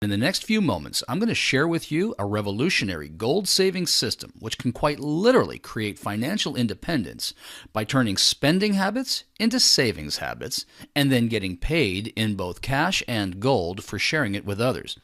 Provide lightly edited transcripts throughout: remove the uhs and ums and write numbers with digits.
In the next few moments, I'm going to share with you a revolutionary gold saving system which can quite literally create financial independence by turning spending habits into savings habits and then getting paid in both cash and gold for sharing it with others.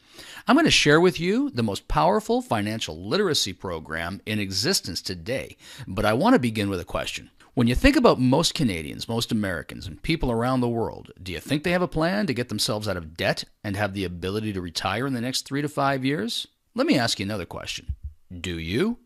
I'm going to share with you the most powerful financial literacy program in existence today, but I want to begin with a question. When you think about most Canadians, most Americans, and people around the world, do you think they have a plan to get themselves out of debt and have the ability to retire in the next 3 to 5 years? Let me ask you another question. Do you?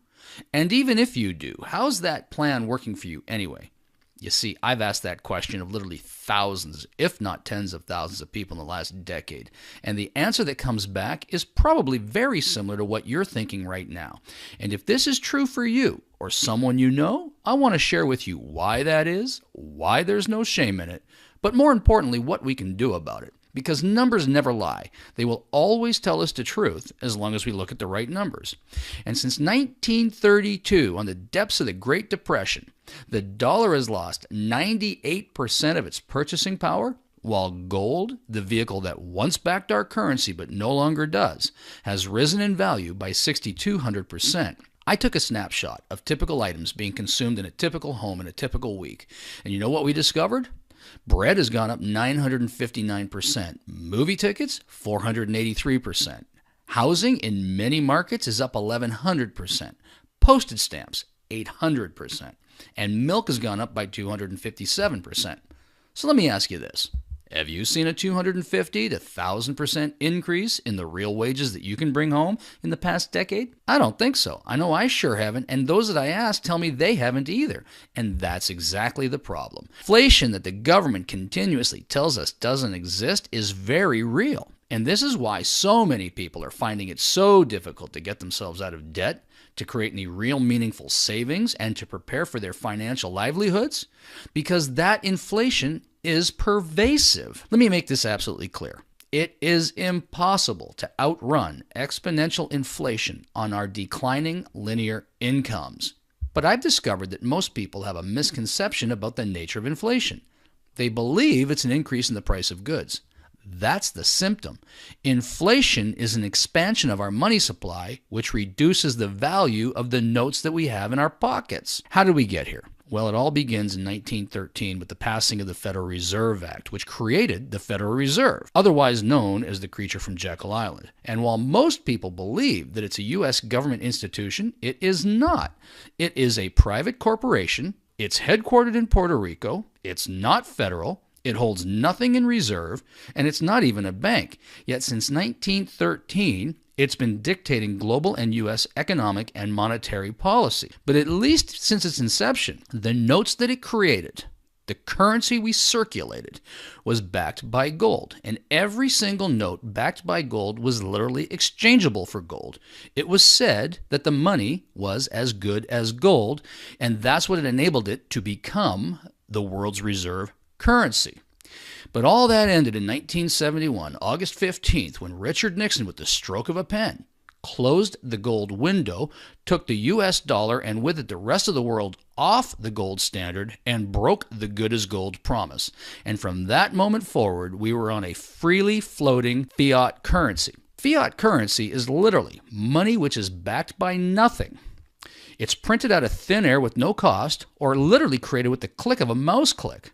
And even if you do, how's that plan working for you anyway? You see, I've asked that question of literally thousands, if not tens of thousands of people in the last decade, and the answer that comes back is probably very similar to what you're thinking right now. And if this is true for you or someone you know, I want to share with you why that is, why there's no shame in it, but more importantly, what we can do about it. Because numbers never lie. They will always tell us the truth as long as we look at the right numbers. And since 1932, on the depths of the Great Depression, the dollar has lost 98% of its purchasing power, while gold, the vehicle that once backed our currency but no longer does, has risen in value by 6,200%. I took a snapshot of typical items being consumed in a typical home in a typical week. And you know what we discovered? Bread has gone up 959%. Movie tickets, 483%. Housing in many markets is up 1,100%. Postage stamps, 800%. And milk has gone up by 257%. So let me ask you this. Have you seen a 250 to 1,000% increase in the real wages that you can bring home in the past decade? I don't think so. I know I sure haven't, and those that I ask tell me they haven't either. And that's exactly the problem. Inflation that the government continuously tells us doesn't exist is very real. And this is why so many people are finding it so difficult to get themselves out of debt, to create any real meaningful savings, and to prepare for their financial livelihoods, because that inflation is pervasive. Let me make this absolutely clear. It is impossible to outrun exponential inflation on our declining linear incomes. But I've discovered that most people have a misconception about the nature of inflation. They believe it's an increase in the price of goods. That's the symptom. Inflation is an expansion of our money supply, which reduces the value of the notes that we have in our pockets. How did we get here? Well, it all begins in 1913 with the passing of the Federal Reserve Act, which created the Federal Reserve, otherwise known as the creature from Jekyll Island. And while most people believe that it's a U.S. government institution, it is not. It is a private corporation. It's headquartered in Puerto Rico. It's not federal. It holds nothing in reserve, and it's not even a bank. Yet since 1913, it's been dictating global and U.S. economic and monetary policy. But at least since its inception, the notes that it created, the currency we circulated, was backed by gold. And every single note backed by gold was literally exchangeable for gold. It was said that the money was as good as gold, and that's what enabled it to become the world's reserve currency. But all that ended in 1971, August 15th, when Richard Nixon, with the stroke of a pen, closed the gold window, took the U.S. dollar and with it the rest of the world off the gold standard, and broke the good as gold promise. And from that moment forward, we were on a freely floating fiat currency. Fiat currency is literally money which is backed by nothing. It's printed out of thin air with no cost, or literally created with the click of a mouse click.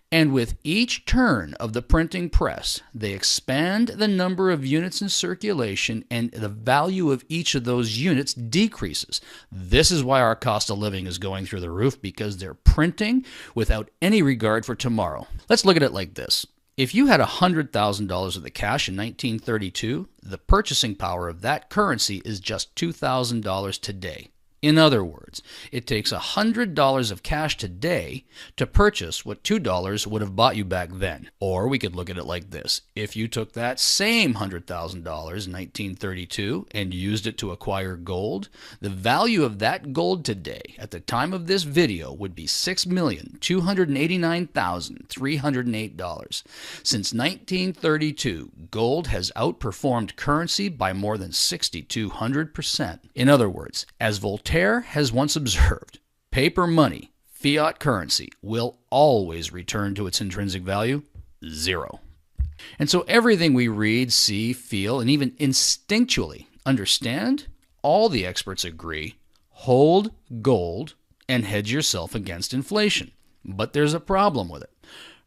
And with each turn of the printing press, they expand the number of units in circulation, and the value of each of those units decreases. This is why our cost of living is going through the roof, because they're printing without any regard for tomorrow. Let's look at it like this. If you had $100,000 of the cash in 1932, the purchasing power of that currency is just $2,000 today. In other words, it takes $100 of cash today to purchase what $2 would have bought you back then. Or we could look at it like this. If you took that same $100,000 in 1932 and used it to acquire gold, the value of that gold today at the time of this video would be $6,289,308. Since 1932, gold has outperformed currency by more than 6,200%. In other words, as Voltaire has once observed, paper money, fiat currency, will always return to its intrinsic value, zero. And so everything we read, see, feel, and even instinctually understand, all the experts agree, hold gold and hedge yourself against inflation. But there's a problem with it.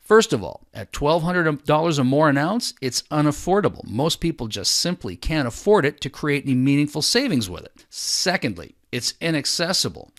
First of all, at $1,200 or more an ounce, it's unaffordable. Most people just simply can't afford it to create any meaningful savings with it. Secondly, it's inaccessible.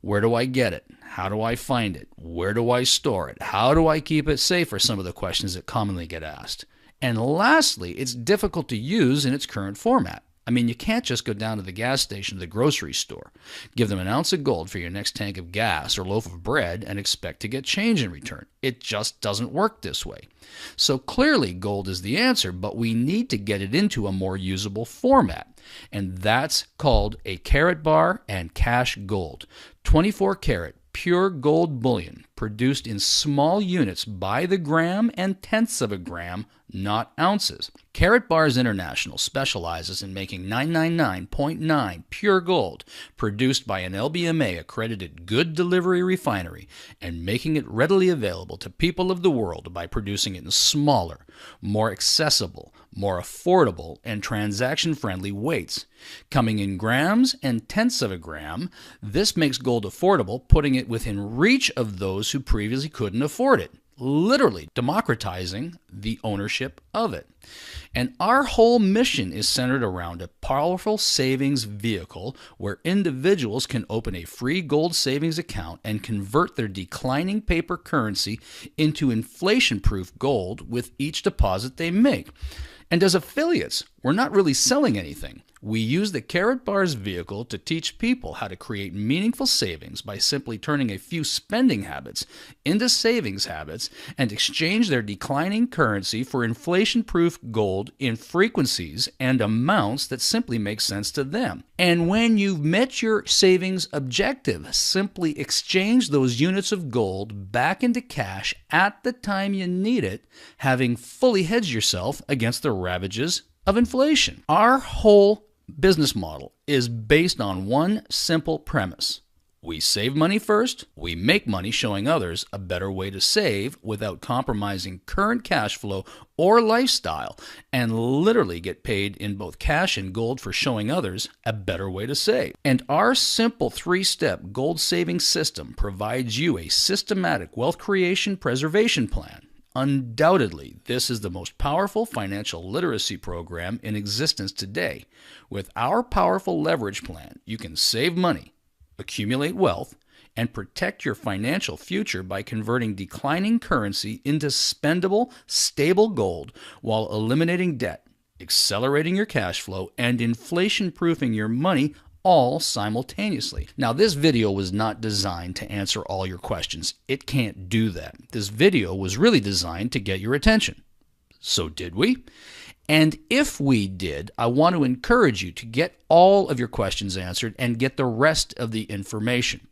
Where do I get it? How do I find it? Where do I store it? How do I keep it safe are some of the questions that commonly get asked. And lastly, it's difficult to use in its current format. I mean, you can't just go down to the gas station or the grocery store, give them an ounce of gold for your next tank of gas or loaf of bread, and expect to get change in return. It just doesn't work this way. So clearly, gold is the answer, but we need to get it into a more usable format. And that's called a Karatbar and cash gold. 24 karat pure gold bullion produced in small units by the gram and tenths of a gram, not ounces. Karatbars International specializes in making 999.9 pure gold produced by an LBMA accredited good delivery refinery and making it readily available to people of the world by producing it in smaller, more accessible, more affordable, and transaction-friendly weights. Coming in grams and tenths of a gram, this makes gold affordable, putting it within reach of those who previously couldn't afford it, literally democratizing the ownership of it. And our whole mission is centered around a powerful savings vehicle where individuals can open a free gold savings account and convert their declining paper currency into inflation-proof gold with each deposit they make. And as affiliates, we're not really selling anything. We use the Karatbars vehicle to teach people how to create meaningful savings by simply turning a few spending habits into savings habits and exchange their declining currency for inflation-proof gold in frequencies and amounts that simply make sense to them. And when you've met your savings objective, simply exchange those units of gold back into cash at the time you need it, having fully hedged yourself against the ravages of inflation. Our whole business model is based on one simple premise. We save money first, we make money showing others a better way to save without compromising current cash flow or lifestyle, and literally get paid in both cash and gold for showing others a better way to save. And our simple 3-step gold saving system provides you a systematic wealth creation preservation plan. Undoubtedly, this is the most powerful financial literacy program in existence today. With our powerful leverage plan, you can save money, accumulate wealth, and protect your financial future by converting declining currency into spendable, stable gold while eliminating debt, accelerating your cash flow, and inflation-proofing your money all simultaneously. Now, this video was not designed to answer all your questions. It can't do that. This video was really designed to get your attention. So did we? And if we did, I want to encourage you to get all of your questions answered and get the rest of the information.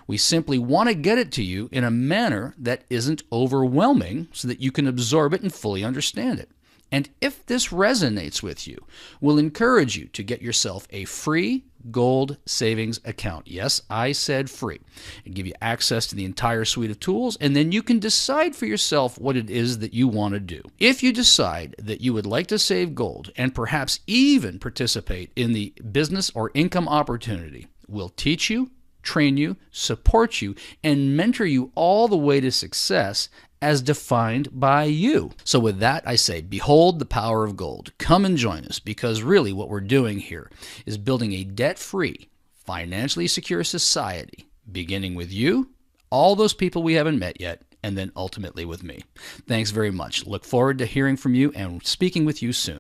We simply want to get it to you in a manner that isn't overwhelming so that you can absorb it and fully understand it. And if this resonates with you, we'll encourage you to get yourself a free gold savings account. Yes, I said free. And give you access to the entire suite of tools, and then you can decide for yourself what it is that you want to do. If you decide that you would like to save gold and perhaps even participate in the business or income opportunity, we'll teach you, train you, support you, and mentor you all the way to success as defined by you. So with that, I say, behold the power of gold. Come and join us, because really what we're doing here is building a debt-free, financially secure society, beginning with you, all those people we haven't met yet, and then ultimately with me. Thanks very much. Look forward to hearing from you and speaking with you soon.